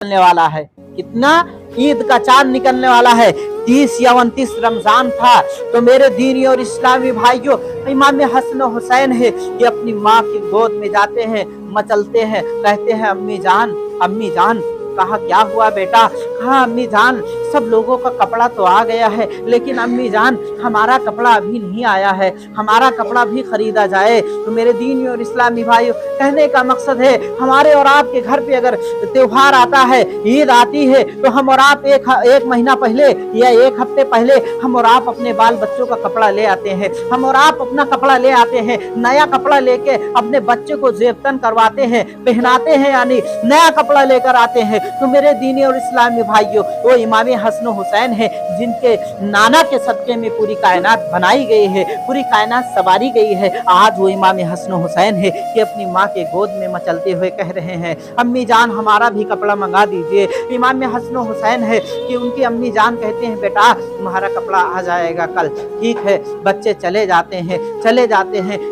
निकलने वाला है। कितना? ईद का चांद निकलने वाला है। 30 या 29 रमजान था। तो मेरे दीनी और इस्लामी भाइयों, इमाम हसन हुसैन है कि अपनी माँ की गोद में जाते हैं, मचलते हैं, कहते हैं अम्मी जान, अम्मी जान। कहा क्या हुआ बेटा? कहा अम्मी जान, सब लोगों का कपड़ा तो आ गया है, लेकिन अम्मी जान हमारा कपड़ा अभी नहीं आया है, हमारा कपड़ा भी खरीदा जाए। तो मेरे दीनी और इस्लामी भाइयों, कहने का मकसद है हमारे और आपके घर पे अगर त्योहार आता है, ईद आती है, तो हम और आप एक महीना पहले या एक हफ्ते पहले हम और आप अपने बाल बच्चों का कपड़ा ले आते हैं। हम और आप अपना कपड़ा ले आते हैं, नया कपड़ा लेके अपने बच्चे को जेबतन करवाते हैं, पहनाते हैं, यानी नया कपड़ा लेकर आते हैं। तो मेरे दीनी और इस्लामी भाइयों, वो इमाम हसन हुसैन है जिनके नाना के सदके में पूरी कायनात बनाई गई है, पूरी कायनात सवारी गई है। आज वो इमाम हसन हुसैन है कि अपनी माँ के गोद में मचलते हुए कह रहे हैं अम्मी जान हमारा भी कपड़ा मंगा दीजिए। इमाम हसन हुसैन है कि उनकी अम्मी जान कहते हैं बेटा तुम्हारा कपड़ा आ जाएगा कल। ठीक है, बच्चे चले जाते हैं,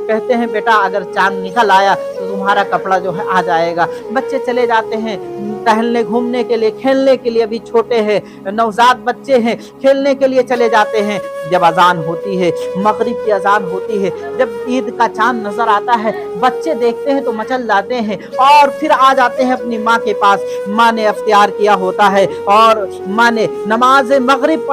कहते हैं बेटा अगर चांद निकल आया तो तुम्हारा कपड़ा जो है आ जाएगा। बच्चे चले जाते हैं टहलने घूमने के लिए, खेलने के लिए, अभी छोटे हैं, नवजात बच्चे हैं, खेलने के लिए चले जाते हैं। जब अजान होती है, मगरिब की अजान होती है, जब ईद का चांद नजर आता है, बच्चे देखते हैं तो मचल जाते हैं और फिर आ जाते हैं अपनी माँ के पास। माँ ने इफ्तियार किया होता है और माँ ने नमाज मगरिब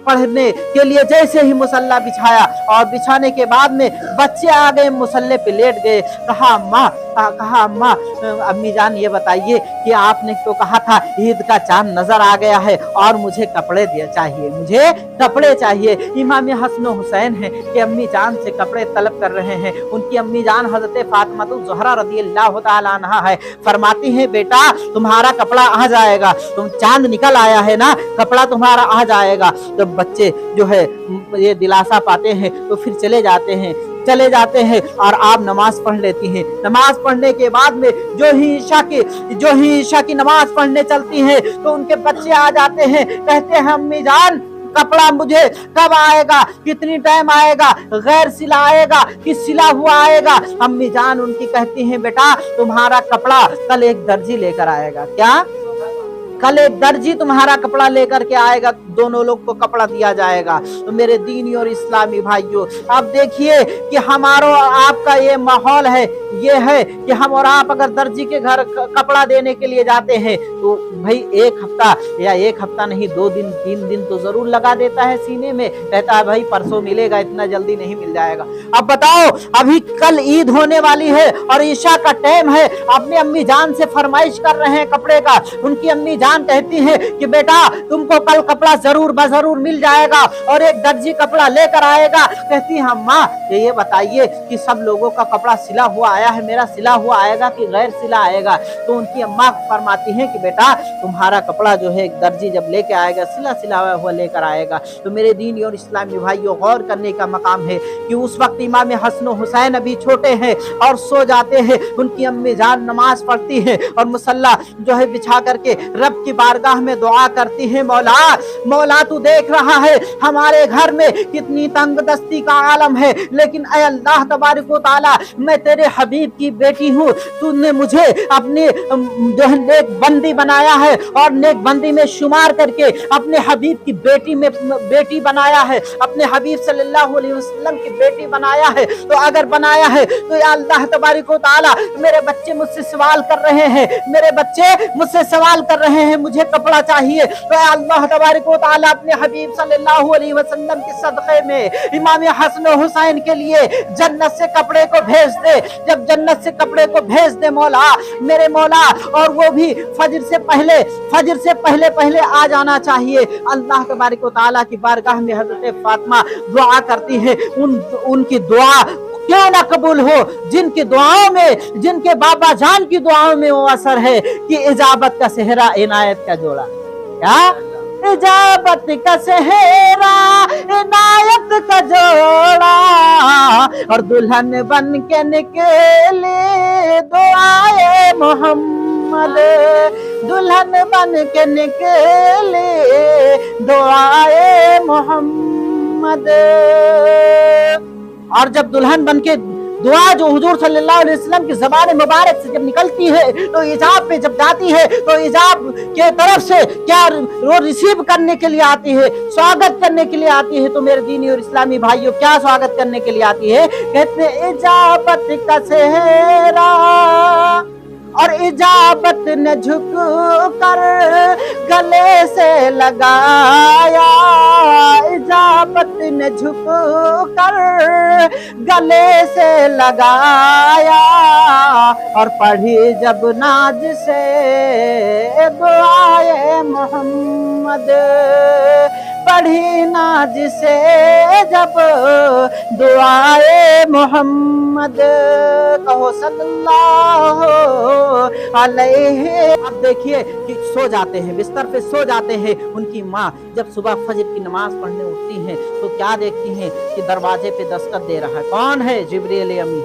पढ़ने के लिए जैसे ही मुसल्ला बिछाया और बिछाने के बाद में बच्चे आ गए, मुसल्ले पे लेट गए। कहा अम्मा अम्मी जान ये बताइए कि आपने तो कहा था ईद का चांद नजर आ गया है और मुझे कपड़े चाहिए, मुझे कपड़े चाहिए। इमाम हसन हुसैन है कि अम्मी जान से कपड़े तलब कर रहे हैं। उनकी अम्मी जान हजरत फातिमा ज़हरा रज़ियल्लाहु ताला अन्हा है, फरमाती हैं बेटा तुम्हारा कपड़ा आ जाएगा, तुम चांद निकल आया है ना, कपड़ा तुम्हारा आ जाएगा। तो बच्चे जो है ये दिलासा पाते हैं तो फिर चले जाते हैं और आप नमाज पढ़ लेती हैं। नमाज पढ़ने के बाद में जो ही ईशा की नमाज पढ़ने चलती हैं तो उनके बच्चे आ जाते हैं, कहते हैं अम्मी जान कपड़ा मुझे कब आएगा, कितनी टाइम आएगा, गैर सिला आएगा कि सिला हुआ आएगा? अम्मी जान उनकी कहती हैं बेटा तुम्हारा कपड़ा कल एक दर्जी लेकर आएगा। क्या? कल एक दर्जी तुम्हारा कपड़ा लेकर के आएगा, दोनों लोग को कपड़ा दिया जाएगा। तो मेरे दीनी और इस्लामी भाइयों, अब देखिए कि हमारा आपका ये माहौल है, ये है कि हम और आप अगर दर्जी के घर कपड़ा देने के लिए जाते हैं तो भाई एक हफ्ता नहीं 2 दिन 3 दिन तो जरूर लगा देता है सीने में, कहता है भाई परसों मिलेगा, इतना जल्दी नहीं मिल जाएगा। अब बताओ अभी कल ईद होने वाली है और ईशा का टाइम है, अपनी अम्मी जान से फरमाइश कर रहे हैं कपड़े का। उनकी अम्मी जान कहती है कि बेटा तुमको कल कपड़ा जरूर बजरूर मिल जाएगा और एक दर्जी कपड़ा लेकर आएगा। कहती है अम्मा ये बताइए कि सब लोगों का कपड़ा सिला हुआ आया है, मेरा सिला हुआ आएगा कि गैर सिला आएगा? तो उनकी अम्मा फरमाती हैं कि बेटा तुम्हारा कपड़ा जो है एक दर्जी जब लेके आएगा, सिला हुआ लेकर आएगा। तो मेरे दीनी और इस्लामी भाइयों, गौर करने का मकाम है कि उस वक्त इमाम हसन हुसैन अभी छोटे हैं और सो जाते हैं। उनकी अम्मी जान नमाज पढ़ती है और मुसल्ला जो है बिछा करके रब की बारगाह में दुआ करती है, मौला तू देख रहा है हमारे घर में कितनी तंग दस्ती का आलम है, लेकिन ऐ अल्लाह तबारक व तआला मैं तेरे हबीब की बेटी हूँ, तूने मुझे अपनी जो है नेक बंदी बनाया है और नेक बंदी में शुमार करके अपने हबीब की बेटी बनाया है, अपने हबीब सल्लल्लाहु अलैहि वसल्लम की बेटी बनाया है। तो अगर बनाया है तो या अल्लाह तबारक व तआला मेरे बच्चे मुझसे सवाल कर रहे हैं, मुझे कपड़ा चाहिए, तो अल्लाह तबारक व तआला अपने हबीब सल्लल्लाहु अलैहि वसल्लम के सदक़े में इमाम हसन हुसैन के लिए जन्नत से कपड़े को भेज दे। जब जन्नत से कपड़े को भेज दे मौला, मेरे मौला, और वो भी फजर से पहले आ जाना चाहिए। अल्लाह तबारक व तआला की बारगाह में हज़रत फातिमा दुआ करती है, उनकी दुआ क्यों ना कबूल हो, जिनकी दुआओं में, जिनके बाबा जान की दुआओं में वो असर है कि इजाबत का सेहरा इनायत का जोड़ा। क्या? इजाबत का सेहरा इनायत का जोड़ा और दुल्हन बन के निकले दुआए मोहम्मद, दुल्हन बन के निकले दुआए मोहम्मद। और जब दुल्हन बन के दुआ जो हुजूर सल्लल्लाहु अलैहि वसल्लम की ज़बान मुबारक से जब निकलती है तो इजाब पे जब जाती है तो इजाब के तरफ से क्या वो रिसीव करने के लिए आती है, स्वागत करने के लिए आती है। तो मेरे दीनी और इस्लामी भाइयों क्या स्वागत करने के लिए आती है? कहते हैं इजाबत का सेहरा और इजाबत ने झुक कर गले से लगाया, इजाबत ने झुक कर गले से लगाया और पढ़ी जब नाज से दुआए मोहम्मद, पढ़ी नाज से जब दुआए मोहम्मद, कहो सल्लल्लाहु अलैहि। अब देखिए कि सो जाते हैं, बिस्तर पे सो जाते हैं। उनकी माँ जब सुबह फजर की नमाज पढ़ने उठती हैं तो क्या देखती हैं कि दरवाजे पे दस्तक दे रहा है। कौन है? जिब्रील अमी।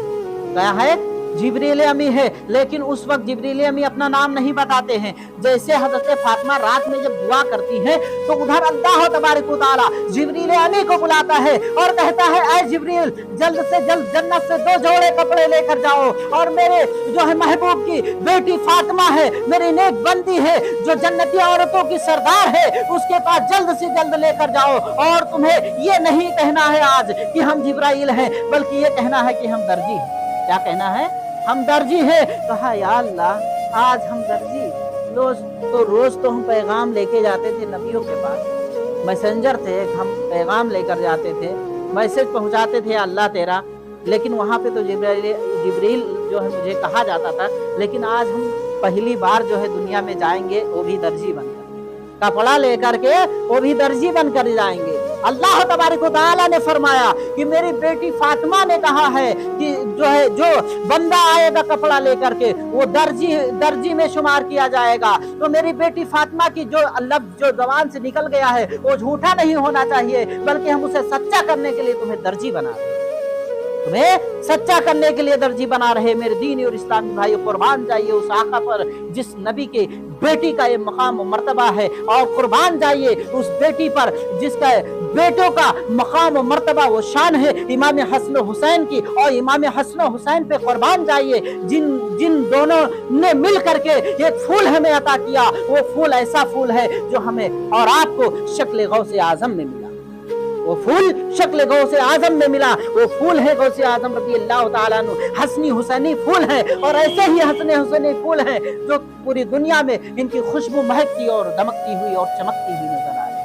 क्या है? जिब्रील अमी है। लेकिन उस वक्त जिब्रील अमी अपना नाम नहीं बताते हैं। जैसे हजरत फातिमा रात में जब दुआ करती है तो उधर अल्लाह तबारक व तआला जिब्रील अमी को बुलाता है और कहता है ऐ जिब्रील, जल्द से जल्द जन्नत से 2 जोड़े कपड़े लेकर जाओ और मेरे जो है महबूब की बेटी फातिमा है, मेरी नेक बंदी है जो जन्नती औरतों की सरदार है, उसके पास जल्द से जल्द लेकर जाओ। और तुम्हें ये नहीं कहना है आज कि हम जिब्राइल हैं, बल्कि ये कहना है कि हम दर्जी हैं। क्या कहना है? हम दर्जी है। कहा या अल्लाह, आज हम दर्जी, रोज तो हम पैगाम लेके जाते थे नबियों के पास, मैसेंजर थे, हम पैगाम लेकर जाते थे, मैसेज पहुंचाते थे अल्लाह तेरा, लेकिन वहां पे तो जिब्रील जो है मुझे कहा जाता था। लेकिन आज हम पहली बार जो है दुनिया में जाएंगे वो भी दर्जी बनकर, कपड़ा लेकर के वो भी दर्जी बनकर जाएंगे। अल्लाह तबारक व तआला ने फरमाया कि मेरी बेटी फातिमा ने कहा है कि जो बंदा आएगा कपड़ा लेकर के वो दर्जी में शुमार किया जाएगा। तो मेरी बेटी फातिमा की जो लफ्ज़ जो ज़बान से निकल गया है वो झूठा नहीं होना चाहिए, बल्कि हम उसे सच्चा करने के लिए तुम्हें दर्जी बना रहे, तुम्हें सच्चा करने के लिए दर्जी बना रहे। मेरे दीनी और इस्लामी भाइयों, कुर्बान जाइए उस आका पर जिस नबी के बेटी का ये मकाम और मर्तबा है, और कुर्बान जाइए उस बेटी पर जिसका बेटों का मकाम और मर्तबा वो शान है इमाम हसन हुसैन की। और इमाम हसन हुसैन पे कुर्बान जाइए जिन दोनों ने मिल करके एक फूल हमें अता किया। वो फूल ऐसा फूल है जो हमें और आपको शक्ल गौसे आजम में मिला, वो फूल शक्ल गौसे आजम में मिला। वो फूल है गौसे आजम रज़ी अल्लाह ताला अन्हु, हसनी हुसैनी फूल है। और ऐसे ही हसनी हुसैनी फूल है जो पूरी दुनिया में इनकी खुशबू महकती और दमकती हुई और चमकती हुई नजर आ रही है।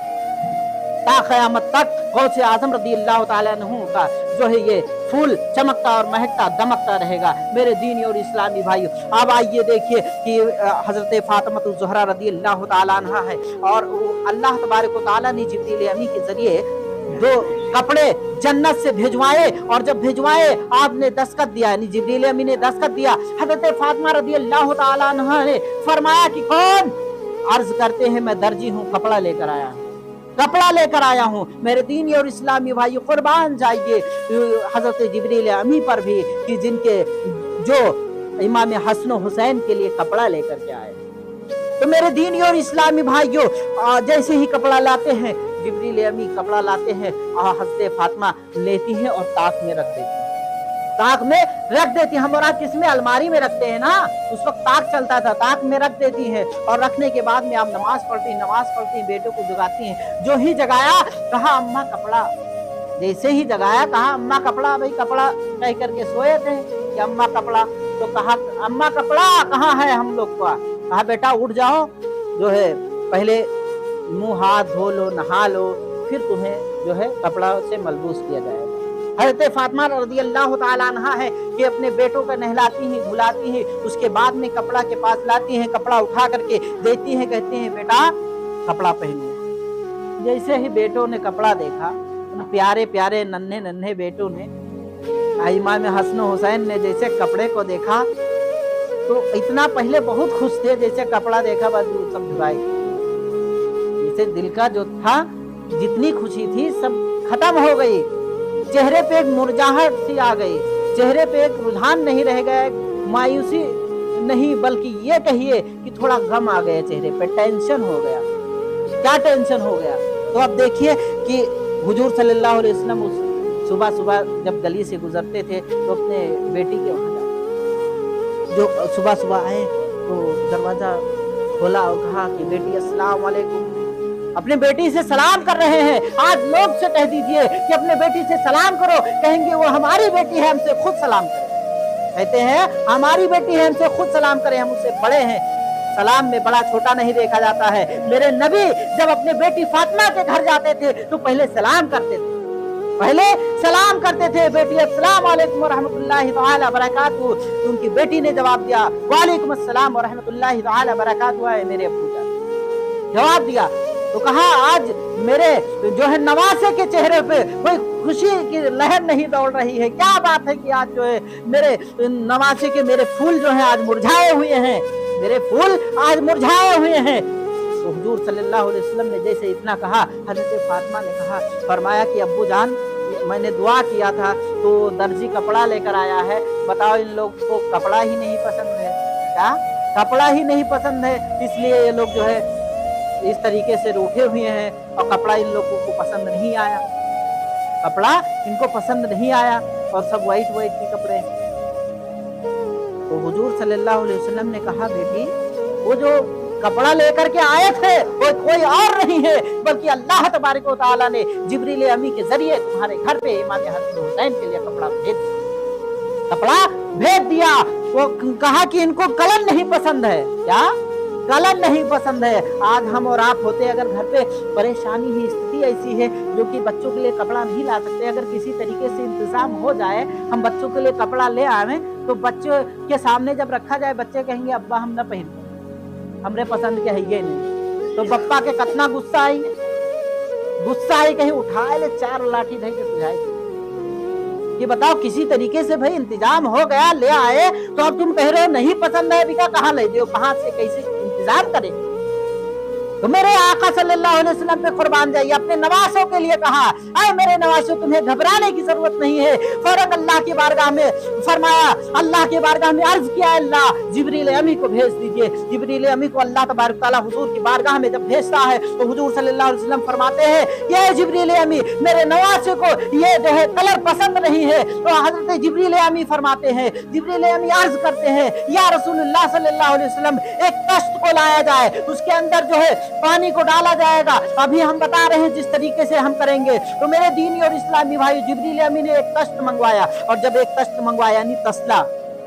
ता क़यामत तक गौसे आजम रज़ी अल्लाह ताला अन्हु का जो है ये फूल चमकता और महकता दमकता रहेगा। मेरे दीनी और इस्लामी भाइयों, अब आइए देखिए कि हजरत फातिमा ज़हरा रज़ी अल्लाह ताला अन्हा है और अल्लाह तबारक व तआला ने जिब्रील अमी के जरिए 2 कपड़े जन्नत से भिजवाए। और जब भिजवाए आपने दस्तखत दिया, यानी जिब्रील अमी ने दस्तखत दिया। हजरत फातिमा रज़ी अल्लाह ताला अन्हा ने फरमाया कि कौन? अर्ज करते हैं मैं दर्जी हूँ, कपड़ा लेकर आया हूँ, कपड़ा लेकर आया हूँ। मेरे दीनी और इस्लामी भाइयों, कुर्बान जाइए हजरत जिब्रील अमी पर भी कि जिनके जो इमाम हसन हुसैन के लिए कपड़ा लेकर के आए। तो मेरे दीनी और इस्लामी भाइयों, जैसे ही कपड़ा लाते हैं जिब्रील अमी कपड़ा लाते हैं, हजरत फातिमा लेती है और ताक में रख देती है, ताक में रख देती है। हम और आप किसमें? अलमारी में रखते हैं ना, उस वक्त ताक चलता था, ताक में रख देती हैं। और रखने के बाद में आप नमाज पढ़ती बेटों को जगाती हैं। जो ही जगाया कहा अम्मा कपड़ा, जैसे ही जगाया कहा अम्मा कपड़ा। भाई कपड़ा कह करके सोए थे कि अम्मा कपड़ा, तो कहा अम्मा कपड़ा कहाँ है हम लोग का? कहा बेटा उठ जाओ, जो है पहले मुंह हाथ धो लो, नहा लो, फिर तुम्हें जो है कपड़ा से मलबूस किया जाएगा। हज़रत फातिमा रज़ी अल्लाह ताला अन्हा है कि अपने बेटों को नहलाती हैं, धुलाती हैं, उसके बाद में कपड़ा के पास लाती हैं, कपड़ा उठा करके देती हैं, कहती हैं बेटा कपड़ा पहनो। जैसे ही बेटों ने कपड़ा देखा, उन प्यारे प्यारे नन्हे नन्हे बेटों ने, इमाम हसन हुसैन ने जैसे कपड़े को देखा तो इतना पहले बहुत खुश थे, जैसे कपड़ा देखा बस सब धुलाई, जैसे दिल का जो था जितनी खुशी थी सब खत्म हो गई। चेहरे पे एक मुरझाहट सी आ गई, चेहरे पे एक रुझान नहीं रह गया, मायूसी नहीं, बल्कि ये कहिए कि थोड़ा गम आ गया चेहरे पे, टेंशन हो गया। क्या टेंशन हो गया? तो अब देखिए कि हुजूर सल्लल्लाहु अलैहि वसल्लम उस सुबह सुबह जब गली से गुजरते थे तो अपने बेटी के वहाँ जाते, जो सुबह सुबह आए तो दरवाजा खोला और कहा कि बेटी अस्सलाम वालेकुम, अपने बेटी से सलाम कर रहे हैं। आज लोग से कह दीजिए कि अपने बेटी से सलाम करो, कहेंगे वो हमारी बेटी है, हमसे खुद सलाम करें। कहते हैं हमारी बेटी है, हमसे खुद सलाम करें, हम उससे बड़े हैं। सलाम में बड़ा छोटा नहीं देखा जाता है। मेरे नबी जब अपने बेटी फातिमा के घर जाते थे तो पहले सलाम करते थे, पहले सलाम करते थे, बेटी अस्सलाम वालेकुम व रहमतुल्लाहि तआला बरकातहू। तो उनकी बेटी ने जवाब दिया वालेकुम अस्सलाम व रहमतुल्लाहि तआला बरकातहू। है मेरे अब्बू जान, जवाब दिया। तो कहा आज मेरे जो है नवासे के चेहरे पे कोई खुशी की लहर नहीं दौड़ रही है, क्या बात है कि आज जो है मेरे नवासे के मेरे फूल जो है आज मुरझाए हुए हैं, मेरे फूल आज मुरझाए हुए हैं। तो हुजूर सल्लल्लाहु अलैहि वसल्लम ने जैसे इतना कहा, हजरत फातिमा ने कहा, फरमाया कि अब्बू जान मैंने दुआ किया था तो दर्जी कपड़ा लेकर आया है, बताओ इन लोग को कपड़ा ही नहीं पसंद है क्या? कपड़ा ही नहीं पसंद है, इसलिए ये लोग जो है इस तरीके से रूठे हुए हैं और कपड़ा इन लोगों को पसंद नहीं आया, कपड़ा इनको पसंद नहीं आया और सब वाइट वाइट के कपड़े। तो हुजूर सल्लल्लाहु अलैहि वसल्लम ने कहा बेटी वो जो कपड़ा लेकर के आए थे वो कोई और नहीं है बल्कि अल्लाह तबारक व तआला ने जिब्रील अमी के जरिए तुम्हारे घर पे इमाम हसन हुसैन के लिए कपड़ा भेज दिया। वो कहा कि इनको कलर नहीं पसंद है, क्या कलर नहीं पसंद है। आज हम और आप होते अगर घर पे परेशानी ही स्थिति ऐसी है जो कि बच्चों के लिए कपड़ा नहीं ला सकते, अगर किसी तरीके से इंतजाम हो जाए हम बच्चों के लिए कपड़ा ले आवे तो बच्चों के सामने जब रखा जाए बच्चे कहेंगे अब्बा हम न पहन, हमरे पसंद के है ये नहीं। तो पप्पा के कितना गुस्सा आई कहीं उठाए ले चार लाठी धई के सुझाई। ये बताओ किसी तरीके से भाई इंतजाम हो गया, ले आए तो अब तुम कह रहे हो नहीं पसंद है, बिका कहाँ ले दो, कहाँ से कैसे इंतजाम करें? तो मेरे आका सल्लल्लाहु अलैहि वसल्लम पे कुर्बान जाइए। अपने नवासों के लिए कहा अरे मेरे नवासों तुम्हें घबराने की जरूरत नहीं है। फौरन अल्लाह की बारगाह में फरमाया, अल्लाह के बारगाह में अर्ज किया अल्लाह जिब्रील अमी को भेज दीजिए। जिब्रील अमी को अल्लाह तबारक तआला हुजूर की बारगाह में जब भेजता है तो हुजूर सल्लल्लाहु अलैहि वसल्लम फरमाते हैं ये जिब्रील अमी मेरे नवासे को ये जो है कलर पसंद नहीं है। तो हजरत जिब्रील अमी फरमाते हैं, जिब्रील अमी अर्ज करते हैं या रसूलुल्लाह सल्लल्लाहु अलैहि वसल्लम एक तश्त को लाया जाए, उसके अंदर जो है पानी को डाला जाएगा, अभी हम बता रहे हैं जिस तरीके से हम करेंगे। तो मेरे दीनी और इस्लामी भाई जिब्रील अमी ने एक तश्त मंगवाया और जब एक तश्त मंगवाया यानी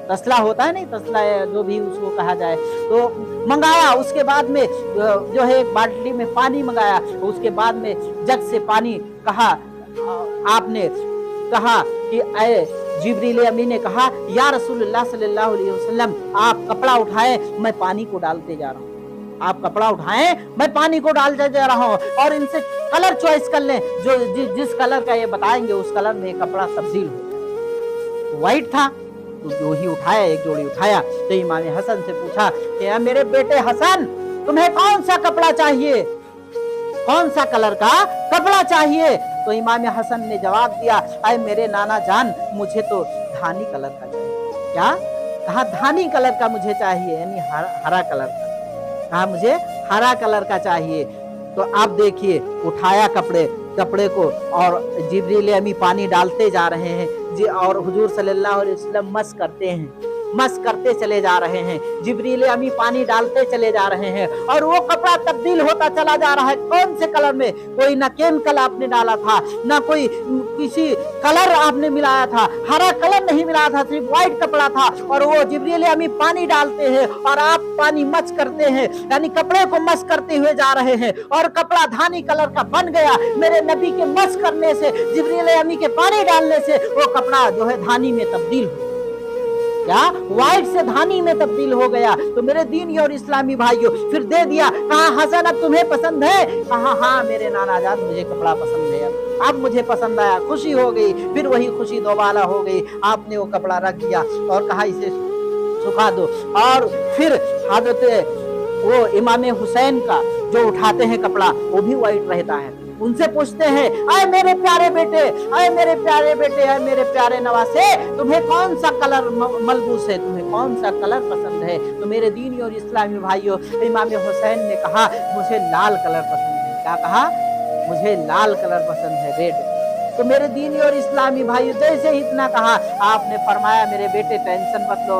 तसला होता है नहीं, तसला जो भी उसको कहा जाए तो मंगाया। उसके बाद में जो है एक बाल्टी में पानी मंगाया, उसके बाद में जग से पानी कहा, आपने कहा कि ऐ जिब्रील अमी ने कहा या रसूलुल्लाह सल्लल्लाहु अलैहि वसल्लम आप कपड़ा उठाएं मैं पानी को डालते जा रहा हूँ, आप कपड़ा उठाएं मैं पानी को डालते जा रहा हूँ और इनसे कलर चॉइस कर लें जो जिस कलर का ये बताएंगे उस कलर में कपड़ा तब्दील हो जाए। व्हाइट था तो जो ही उठाया, एक जोड़ी उठाया तो इमाम हसन से पूछा कि मेरे बेटे हसन तुम्हें कौन सा कपड़ा चाहिए, कौन सा कलर का कपड़ा चाहिए? तो इमाम हसन ने जवाब दिया अरे मेरे नाना जान मुझे तो धानी कलर का चाहिए। क्या कहा? धानी कलर का मुझे चाहिए, यानी हरा कलर का। कहा मुझे हरा कलर का चाहिए। तो आप देखिए उठाया कपड़े को और जिब्रील अमी पानी डालते जा रहे हैं जी और हुजूर सल्लल्लाहु अलैहि वसल्लम मस करते चले जा रहे हैं। जिब्रील अमी पानी डालते चले जा रहे हैं और वो कपड़ा तब्दील होता चला जा रहा है। कौन से कलर में? कोई ना केमिकल आपने डाला था, ना कोई किसी कलर आपने मिलाया था, हरा कलर नहीं मिलाया था, सिर्फ व्हाइट कपड़ा था। और वो जिब्रील अमी पानी डालते हैं और आप पानी मस करते हैं, यानी कपड़े को मस करते हुए जा रहे हैं और कपड़ा धानी कलर का बन गया। मेरे नबी के मस करने से, जिब्रील अमी के पानी डालने से वो कपड़ा जो है धानी में तब्दील हो, क्या व्हाइट से धानी में तब्दील हो गया। तो मेरे दीनी और इस्लामी भाइयों फिर दे दिया। कहा हसन अब तुम्हें पसंद है? कहा हाँ मेरे नाना जान मुझे कपड़ा पसंद है, अब मुझे पसंद आया, खुशी हो गई। फिर वही खुशी दोबारा हो गई। आपने वो कपड़ा रख दिया और कहा इसे सुखा दो। और फिर हजरत वो इमाम हुसैन का जो उठाते हैं कपड़ा वो भी व्हाइट रहता है। उनसे पूछते हैं अरे मेरे प्यारे बेटे, अरे मेरे प्यारे बेटे, अरे मेरे प्यारे नवासे तुम्हें कौन सा कलर मलबूस है, तुम्हें कौन सा कलर पसंद है? तो मेरे दीनी और इस्लामी भाइयों इमाम हुसैन ने कहा मुझे लाल कलर पसंद है। क्या कहा? मुझे लाल कलर पसंद है रेड। तो मेरे दीनी और इस्लामी भाइयों, जैसे ही इतना कहा, आपने फरमाया मेरे बेटे टेंशन मत लो,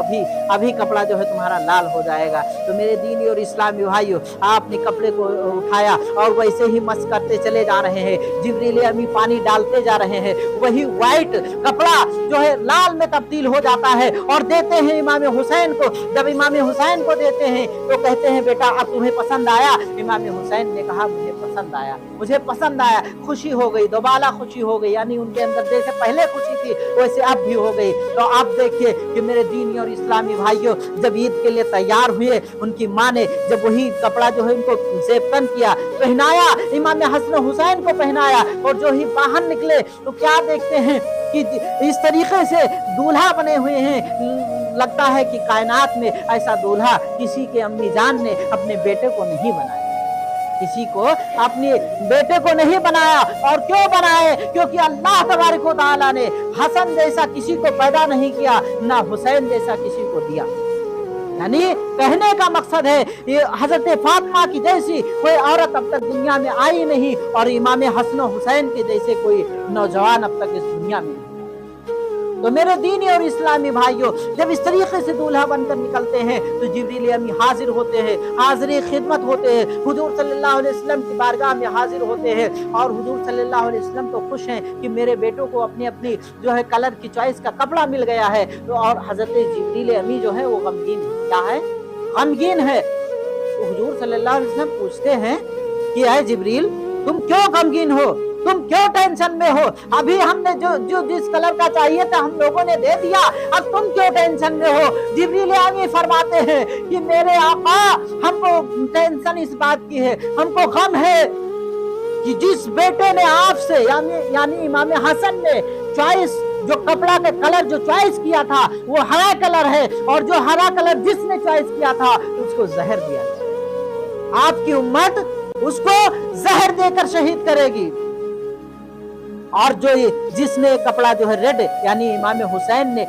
अभी कपड़ा जो है तुम्हारा लाल हो जाएगा। तो मेरे दीनी और इस्लामी भाइयों, आपने कपड़े को उठाया और वैसे ही मस करते चले जा रहे हैं। जिब्रील अमी पानी डालते जा रहे हैं, वही व्हाइट कपड़ा जो है लाल में तब्दील हो जाता है और देते हैं इमाम हुसैन को। जब इमाम हुसैन को देते हैं तो कहते हैं बेटा अब तुम्हें पसंद आया? इमाम हुसैन ने कहा मुझे पसंद आया, मुझे पसंद आया। खुशी हो गई, दोबारा खुशी हो गई, यानी उनके अंदर जैसे पहले खुशी थी वैसे अब भी हो गई। तो आप देखिए कि मेरे दीनी और इस्लामी भाइयों, जब ईद के लिए तैयार हुए, उनकी माँ ने जब वही कपड़ा जो है उनको ज़ेबतन किया, पहनाया, इमाम हसन हुसैन को पहनाया, और जो ही बाहर निकले तो क्या देखते हैं कि इस तरीके से दूल्हा बने हुए हैं। लगता है कि कायनात में ऐसा दूल्हा किसी के अम्मी जान ने अपने बेटे को नहीं बनाया, किसी को अपने बेटे को नहीं बनाया। और क्यों बनाए? क्योंकि अल्लाह तबारक व तआला ने हसन जैसा किसी को पैदा नहीं किया, ना हुसैन जैसा किसी को दिया। यानी कहने का मकसद है ये हजरत फातिमा की जैसी कोई औरत अब तक दुनिया में आई नहीं, और इमाम हसन हुसैन के जैसे कोई नौजवान अब तक इस दुनिया में नहीं। तो मेरे दीनी और इस्लामी भाइयों, जब इस तरीके से दूल्हा बनकर निकलते हैं तो जिब्रील अमी हाजिर होते हैं, हाजिर खिदमत होते हैं, हुजूर सल्लल्लाहु अलैहि वसल्लम की बारगाह में हाजिर होते हैं। और हुजूर सल्लल्लाहु अलैहि वसल्लम तो खुश हैं कि मेरे बेटों को अपनी अपनी जो है कलर की चॉइस का कपड़ा मिल गया है। तो और हजरत जिब्रील अमी जो है वो गमगीन है। क्या है? गमगीन है। तो हुजूर सल्लल्लाहु अलैहि वसल्लम पूछते हैं कि ऐ जिब्रील, तुम क्यों गमगीन हो, तुम क्यों टेंशन में हो? अभी हमने जो जिस कलर का चाहिए था हम लोगों ने दे दिया, अब तुम क्यों टेंशन में हो? जिब्रील आमीन फरमाते हैं कि मेरे आका, हमको टेंशन इस बात की है, हमको गम है कि जिस बेटे ने आपसे यानी इमाम हसन ने चॉइस जो कपड़ा का कलर जो चॉइस किया था वो हरा कलर है, और जो हरा कलर जिसने चॉइस किया था उसको जहर दिया गया। आपकी उम्मत उसको जहर देकर शहीद करेगी। और जो जिसने कपड़ा जो है रेड यानी इमाम हुसैन ने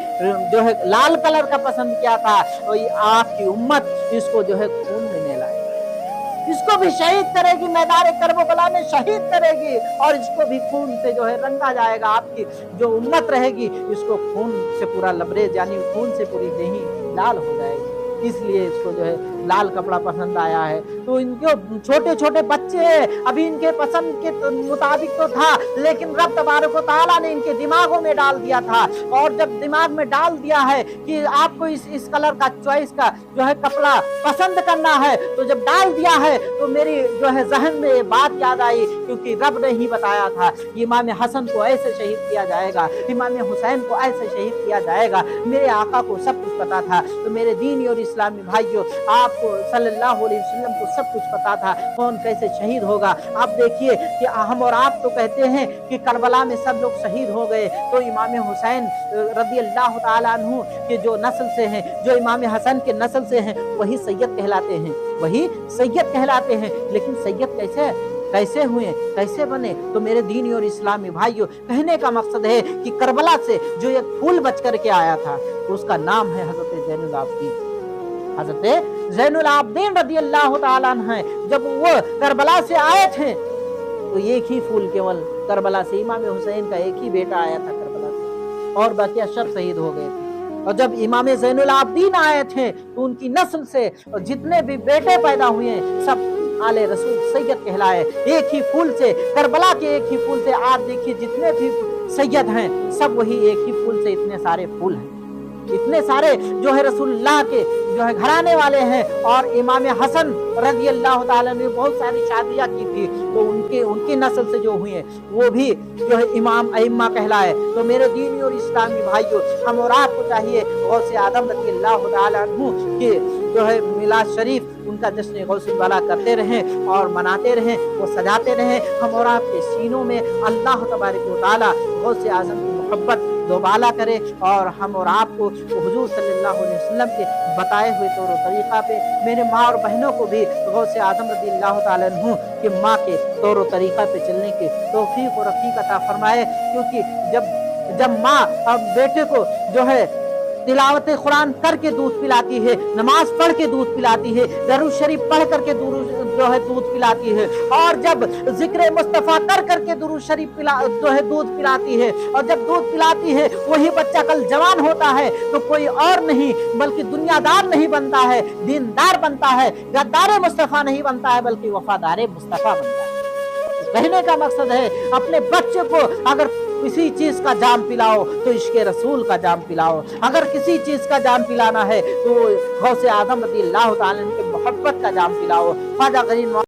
जो है लाल कलर का पसंद किया था, तो आपकी उम्मत इसको जो है खून में नहलाएगी, इसको भी शहीद करेगी, मैदान करबला में शहीद करेगी, और इसको भी खून से जो है रंगा जाएगा। आपकी जो उम्मत रहेगी इसको खून से पूरा लबरेज यानी खून से पूरी देही लाल हो जाएगी। इसलिए इसको जो है लाल कपड़ा पसंद आया है। तो इनके छोटे छोटे बच्चे हैं, अभी इनके पसंद के मुताबिक तो था, लेकिन रब तबारक व तआला ने इनके दिमागों में डाल दिया था। और जब दिमाग में डाल दिया है कि आपको इस कलर का चॉइस का जो है कपड़ा पसंद करना है, तो जब डाल दिया है तो मेरी जो है जहन में ये बात याद आई, क्योंकि रब ने ही बताया था इमाम हसन को ऐसे शहीद किया जाएगा, इमाम हुसैन को ऐसे शहीद किया जाएगा। मेरे आका को सब कुछ पता था। तो मेरे दीनी और इस्लामी भाइयों, आपको सल्लल्लाहु अलैहि वसल्लम को सब कुछ पता था कौन कैसे शहीद होगा। आप देखिए कि हम और आप तो कहते हैं कि करबला में सब लोग शहीद हो गए, तो इमाम हुसैन रज़ी अल्लाह ताला अन्हु के जो नस्ल से हैं, जो इमाम हसन के नस्ल से हैं, वही सैयद कहलाते हैं, वही सैयद कहलाते हैं। लेकिन सैयद कैसे हुए, कैसे बने? तो मेरे दीनी और इस्लामी भाइयों, कहने का मकसद है कि करबला से जो एक फूल बच करके आया था, तो उसका नाम है हजरत ज़ैनुल आबिदीन। हजरत ज़ैनुल आबिदीन रज़ी अल्लाह ताला अन्हु हैं, जब वो करबला से आए थे तो एक ही फूल केवल करबला से, इमाम हुसैन का एक ही बेटा आया था करबला से, और बाकी सब शहीद हो गए थे। और जब इमाम ज़ैनुल आबिदीन आए थे तो उनकी नस्ल से जितने भी बेटे पैदा हुए सब आले रसूल सैयद कहलाए। एक ही फूल से, करबला के एक ही फूल से, आप देखिए जितने भी सैयद हैं सब वही एक ही फूल से, इतने सारे फूल हैं, इतने सारे जो है रसूलुल्लाह के जो है घराने वाले हैं। और इमाम हसन रज़ी अल्लाह ताला ने बहुत सारी शादियां की थी, तो उनकी नस्ल से जो हुए वो भी जो है इमाम अइम्मा कहलाए। तो मेरे दीनी और इस्लामी भाइयों, हम और आपको चाहिए गौसे आदम रज़ी अल्लाह ताला अन्हु के जो है मिलाद शरीफ उनका जश्न गौसे वाला करते रहें और मनाते रहें, वो सजाते रहें। हम और आपके सीनों में अल्लाह तबारक व तआला गौसे आज़म की मोहब्बत दोबाला करे, और हम और आपको हुजूर सल्लल्लाहु अलैहि वसल्लम के बताए हुए तौर तरीक़ा पे, मेरे माँ और बहनों को भी गौसे आज़म रज़ी अल्लाह ताला अन्हु के माँ के तौर तरीक़ा पे चलने की तौफ़ीक़ और रफ़ीक़ अता फरमाए। क्योंकि जब माँ अब बेटे को जो है तिलावत कुरान करके दूध पिलाती है, नमाज पढ़ के दूध पिलाती है, दरूद शरीफ पढ़ करके जो है दूध पिलाती है, और जब जिक्र मुस्तफा कर करके दुरूद शरीफ जो है दूध पिलाती है, और जब दूध पिलाती है वही बच्चा कल जवान होता है तो कोई और नहीं बल्कि दुनियादार नहीं बनता है, दीनदार बनता है, गद्दार मुस्तफा नहीं बनता है बल्कि वफादार मुस्तफा बनता है। कहने का मकसद है अपने बच्चे को अगर किसी चीज का जाम पिलाओ तो इश्क़ रसूल का जाम पिलाओ, अगर किसी चीज का जाम पिलाना है तो गौसे आज़म रज़ी अल्लाह तआला अन्हु की मोहब्बत का जाम पिलाओ। ख्वाजा गरीब